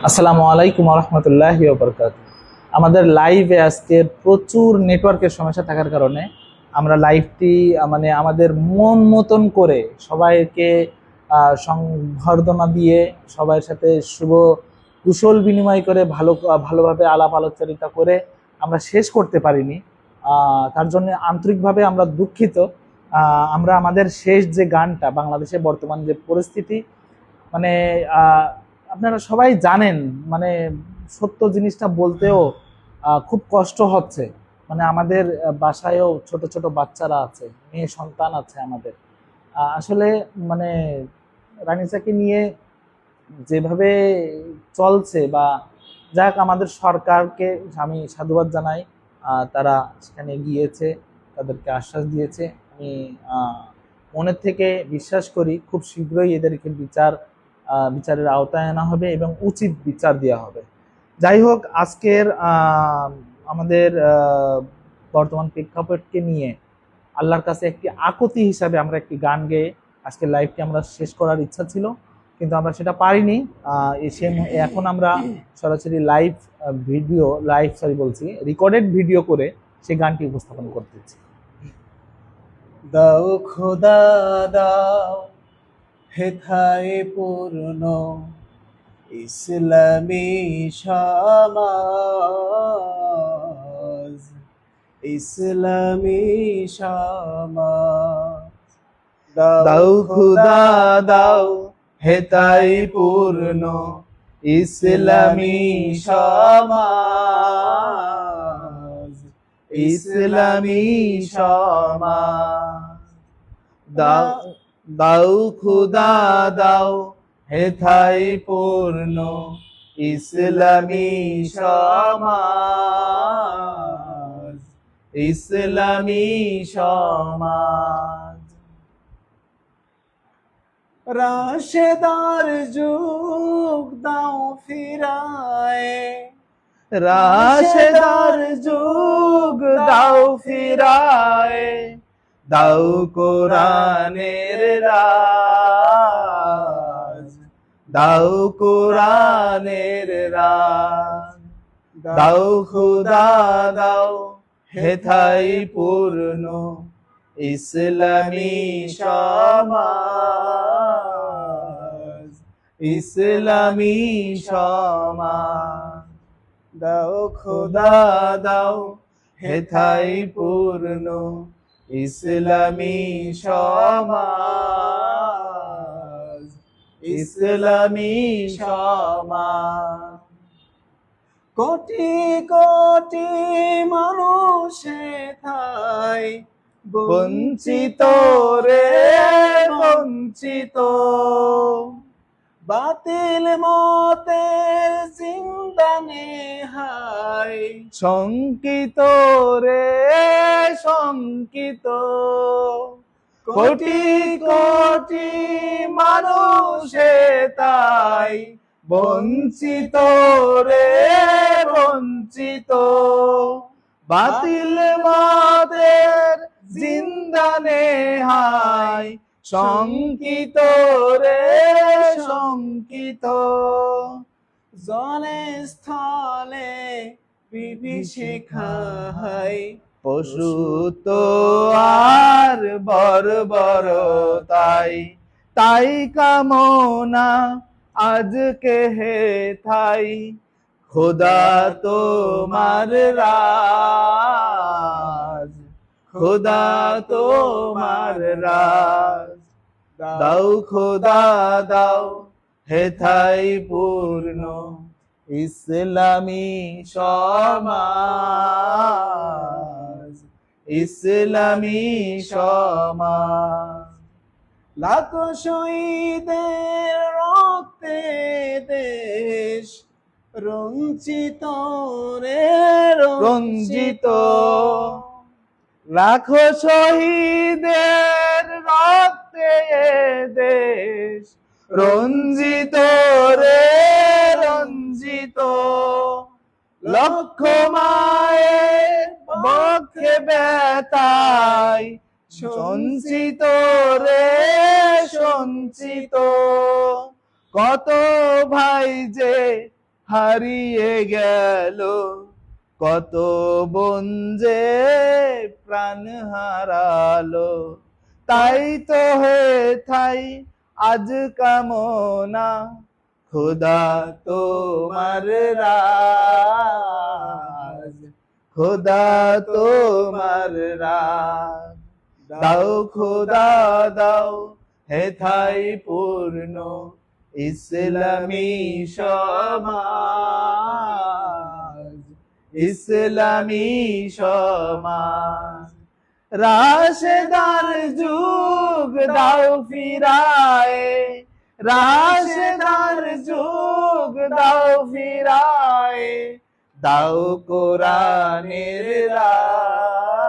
আসসালামু আলাইকুম রহমতুল্লাহি ওয়া বারাকাতুহু। আমাদের লাইভে আজকে প্রচুর নেটওয়ার্কের সমস্যা থাকার কারণে আমরা লাইভটি মানে আমাদের মন মতন করে সবাইকে সংবর্ধনা দিয়ে সবার সাথে শুভ কুশল বিনিময় করে ভালোভাবে আলাপ আলোচনা করে আমরা শেষ করতে পারিনি। তার জন্য আন্তরিকভাবে আমরা দুঃখিত। আমরা আমাদের শেষ যে গানটা, বাংলাদেশে বর্তমান যে পরিস্থিতি, মানে আপনারা সবাই জানেন, মানে সত্য জিনিসটা বলতেও খুব কষ্ট হচ্ছে। মানে আমাদের বাসায়ও ছোট ছোট বাচ্চারা আছে, মেয়ে সন্তান আছে আমাদের। আসলে মানে রানিসাকে নিয়ে যেভাবে চলছে, বা যাক, আমাদের সরকারকে আমি সাধুবাদ জানাই। তারা সেখানে গিয়েছে, তাদেরকে আশ্বাস দিয়েছে। আমি মনের থেকে বিশ্বাস করি খুব শীঘ্রই এদেরকে বিচারের আওতায় আনা হবে এবং উচিত বিচার দেওয়া হবে। যাই হোক, আজকের আমাদের বর্তমান প্রেক্ষাপটকে নিয়ে আল্লাহর কাছে একটি আকুতি হিসাবে আমরা একটি গান গেয়ে আজকের লাইভটি আমরা শেষ করার ইচ্ছা ছিল, কিন্তু আমরা সেটা পারিনি। এখন আমরা সরাসরি রেকর্ডেড ভিডিও করে সেই গানটি উপস্থাপন করতেছি। দাও খোদা দাও হেথায় পূর্ণ ইসলামী সমাজ, ইসলামী সমাজ। দাও খোদা দাও হেতাই পূর্ণ ইসলামী সমাজ, ইসলামী সমাজ। দাও খোদা দাও হেথাই পূর্ণ ইসলামী সমাজ, ইসলামী সমাজ। রাশেদার যুগ দাও ফিরায়, রাশেদার যুগ দাও ফিরায়, দাও কোরআনের রাজ, দাও কোরআনের রাজ। দাও খোদা দাও হেথাই পূর্ণ ইসলামী সমাজ, ইসলামী সমাজ। দাও খোদা দাও হেথাই পূর্ণ ইসলামী সমাজ, ইসলামী সমাজ। কোটি কোটি মানুষ হেথায় বঞ্চিত রে বঞ্চিত, বাতিল মতের জিন্দানে হায়, শঙ্কিত রে শঙ্কিত। কোটি কোটি মানুষে তাই বঞ্চিত রে বঞ্চিত, বাতিল মতের জিন্দানে হায়, শঙ্কিত রে শঙ্কিত। জলে স্থলে বিভীষিকায়, পশু তো আর বর্বরতাই, তাই কামনা আজকে হেথাই, খোদা তোমার রাজ, খোদা তোমার রাজ। দাও খোদা দাও হেথাই পূর্ণ ইসলামী সমাজ, ইসলামী সমাজ। লাখো শহীদের রক্তে দেশ রঞ্জিত রে রঞ্জিত, লাখো শহীদের রক্তে দেশ রঞ্জিত রে রঞ্জিত। লক্ষ মায়ের বক্ষে ব্যথায় সঞ্চিত রে সঞ্চিত। কত ভাই যে হারিয়ে গেল, কত বোন যে প্রাণ হারালো, তাই তো হেথাই আজ কামনা, খোদা তোমার রাজ, খোদা তোমার রাজ। দাও খোদা দাও হেথাই পূর্ণ ইসলামী সমাজ, ইসলামী সমাজ। রাশেদার যুগ দাও ফিরায়ে, রাশেদার যুগ দাও ফিরায়ে, দাও কোরআনের রাজ,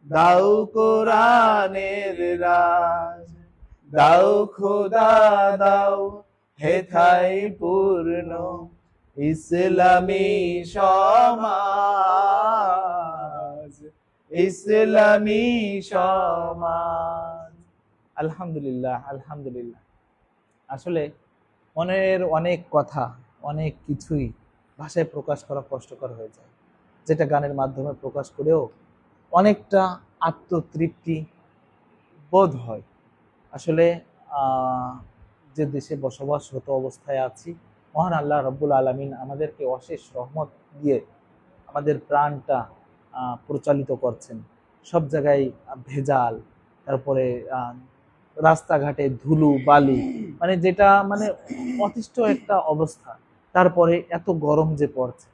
দাও কোরআনের রাজ। দাও খোদা দাও হেথাই পূর্ণ ইসলামী সমাজ, ইসলামী সমাজ। আলহামদুলিল্লাহ, আলহামদুলিল্লাহ। আসলে মনের অনেক কথা, অনেক কিছুই ভাষায় প্রকাশ করা কষ্টকর হয়ে যায়, যেটা গানের মাধ্যমে প্রকাশ করেও অনেকটা আত্মতৃপ্তি বোধ হয়। আসলে যে দেশে বসবাসরত অবস্থায় আছি, মহান আল্লাহ রব্বুল আলামিন আমাদেরকে অশেষ রহমত দিয়ে আমাদের প্রাণটা প্রচালিত করছেন। সব জায়গায় ভেজাল, তারপরে রাস্তাঘাটে ধুলো বালি, মানে যেটা মানে অতিষ্ঠ একটা অবস্থা, তারপরে এত গরম যে পড়ছে,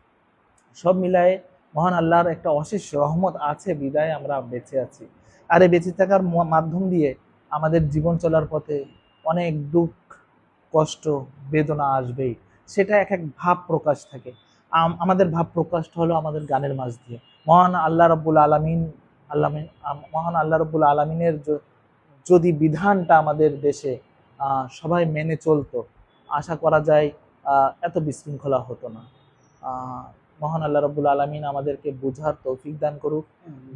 সব মিলায়ে মহান আল্লাহর একটা অশেষ রহমত আছে বিদায় আমরা বেঁচে আছি। আর এই বেঁচে থাকার মাধ্যম দিয়ে আমাদের জীবন চলার পথে অনেক দুঃখ কষ্ট বেদনা আসবেই, সেটা এক এক ভাব প্রকাশ থাকে। আমাদের ভাব প্রকাশটা হলো আমাদের গানের মাঝ দিয়ে। মহান আল্লাহ রব্বুল আলামিন মহান আল্লাহ রব্বুল আলামিনের যদি বিধানটা আমাদের দেশে সবাই মেনে চলতো, আশা করা যায় এত বিশৃঙ্খলা হতো না। মহান আল্লাহ রব্বুল আলামিন আমাদেরকে বুঝার তৌফিক দান করুক,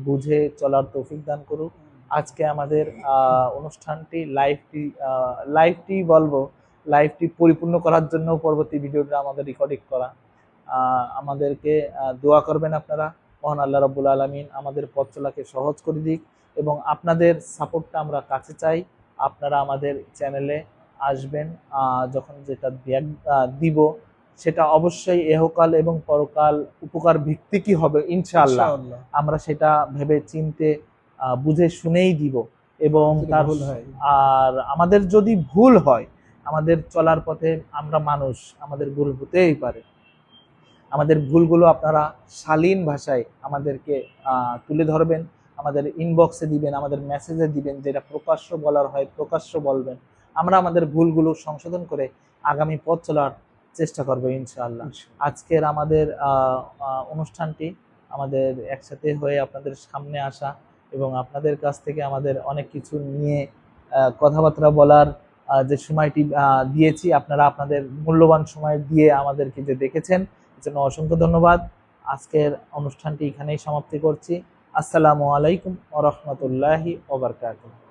বুঝে চলার তৌফিক দান করুক। আজকে আমাদের অনুষ্ঠানটি লাইভটি বলবো, লাইভটি পরিপূর্ণ করার জন্য পরবর্তী ভিডিওটা আমাদের রেকর্ডিং করা। আমাদেরকে দোয়া করবেন আপনারা, মহান আল্লাহ রব্বুল আলামিন আমাদের পথ চলাকে সহজ করে দিক, এবং আপনাদের সাপোর্টটা আমরা কাছে চাই। আপনারা আমাদের চ্যানেলে আসবেন, যখন যেটা দিব সেটা অবশ্যই এহকাল এবং পরকাল উপকার ভিত্তিকই হবে ইনশাআল্লাহ। আমরা সেটা ভেবে চিনতে বুঝে শুনেই দিব, এবং তার আর আমাদের যদি ভুল হয়, আমাদের চলার পথে আমরা মানুষ, আমাদের ভুল হতেই পারে। আমাদের ভুলগুলো আপনারা শালীন ভাষায় আমাদেরকে তুলে ধরবেন, আমাদের ইনবক্সে দিবেন, আমাদের মেসেজে দিবেন, যেটা প্রকাশ্য বলার হয় প্রকাশ্য বলবেন। আমরা আমাদের ভুলগুলো সংশোধন করে আগামী পথ চলার চেষ্টা করবো ইনশাআল্লাহ। আজকের আমাদের অনুষ্ঠানটি আমাদের একসাথে হয়ে আপনাদের সামনে আসা, এবং আপনাদের কাছ থেকে আমাদের অনেক কিছু নিয়ে কথাবার্তা বলার যে সময়টি দিয়েছি, আপনারা আপনাদের মূল্যবান সময় দিয়ে আমাদেরকে যে দেখেছেন, জন্য অসংখ্য ধন্যবাদ। আজকের অনুষ্ঠানটি এখানেই সমাপ্তি করছি। আসসালামু আলাইকুম ওয়া রাহমাতুল্লাহি ওয়া বারাকাতুহু।